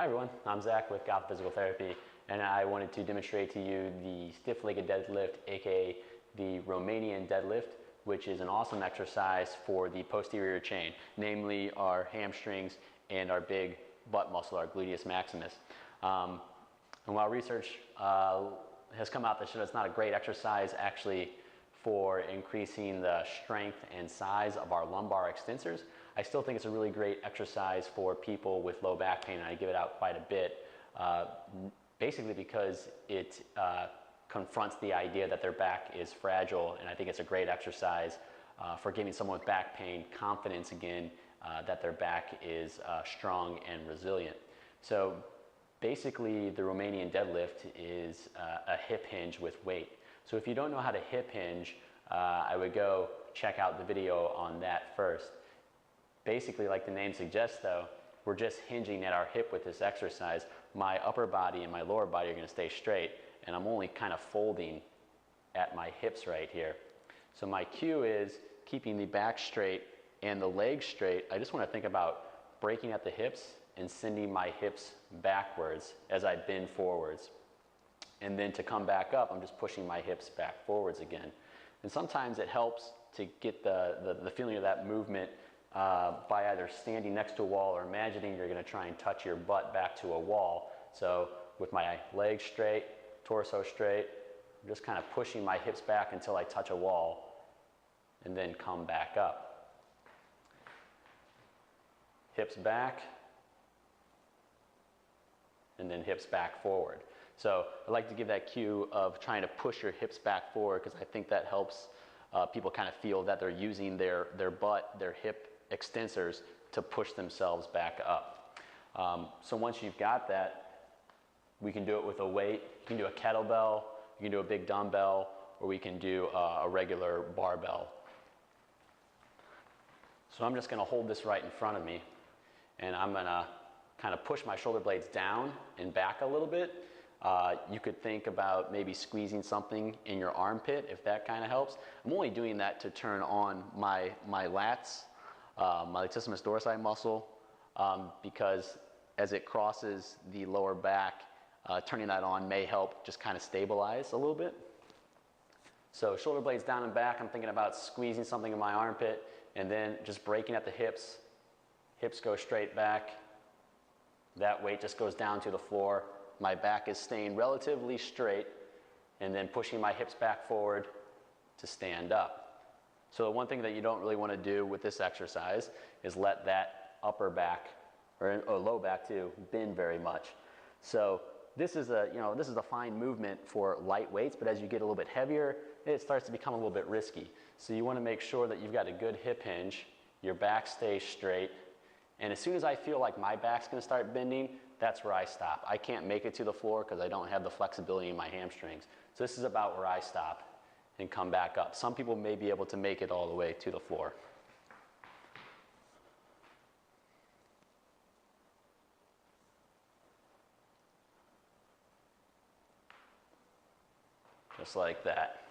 Hi everyone, I'm Zach with Goth Physical Therapy, and I wanted to demonstrate to you the stiff-legged deadlift, aka the Romanian deadlift, which is an awesome exercise for the posterior chain, namely our hamstrings and our big butt muscle, our gluteus maximus. And while research has come out that shows it's not a great exercise actually for increasing the strength and size of our lumbar extensors, I still think it's a really great exercise for people with low back pain, and I give it out quite a bit, basically because it confronts the idea that their back is fragile, and I think it's a great exercise for giving someone with back pain confidence again that their back is strong and resilient. So basically the Romanian deadlift is a hip hinge with weight. So if you don't know how to hip hinge, I would go check out the video on that first. Basically, like the name suggests though, we're just hinging at our hip with this exercise. My upper body and my lower body are going to stay straight, and I'm only kind of folding at my hips right here. So my cue is keeping the back straight and the legs straight. I just want to think about breaking at the hips and sending my hips backwards as I bend forwards. And then to come back up, I'm just pushing my hips back forwards again. And sometimes it helps to get the feeling of that movement by either standing next to a wall or imagining you're going to try and touch your butt back to a wall. So with my legs straight, torso straight, I'm just kind of pushing my hips back until I touch a wall and then come back up. Hips back and then hips back forward. So I like to give that cue of trying to push your hips back forward, because I think that helps people kind of feel that they're using their butt, their hip extensors to push themselves back up. So once you've got that, we can do it with a weight. You can do a kettlebell, you can do a big dumbbell, or we can do a regular barbell. So I'm just going to hold this right in front of me, and I'm going to kind of push my shoulder blades down and back a little bit. You could think about maybe squeezing something in your armpit, if that kind of helps. I'm only doing that to turn on my lats, my latissimus dorsi muscle, because as it crosses the lower back, turning that on may help just kind of stabilize a little bit. So shoulder blades down and back, I'm thinking about squeezing something in my armpit, and then just breaking at the hips. Hips go straight back. That weight just goes down to the floor. My back is staying relatively straight, and then pushing my hips back forward to stand up. So the one thing that you don't really want to do with this exercise is let that upper back, or low back too, bend very much. So this is a fine movement for light weights, but as you get a little bit heavier, it starts to become a little bit risky. So you want to make sure that you've got a good hip hinge, your back stays straight, and as soon as I feel like my back's going to start bending, that's where I stop. I can't make it to the floor because I don't have the flexibility in my hamstrings. So this is about where I stop and come back up. Some people may be able to make it all the way to the floor. Just like that.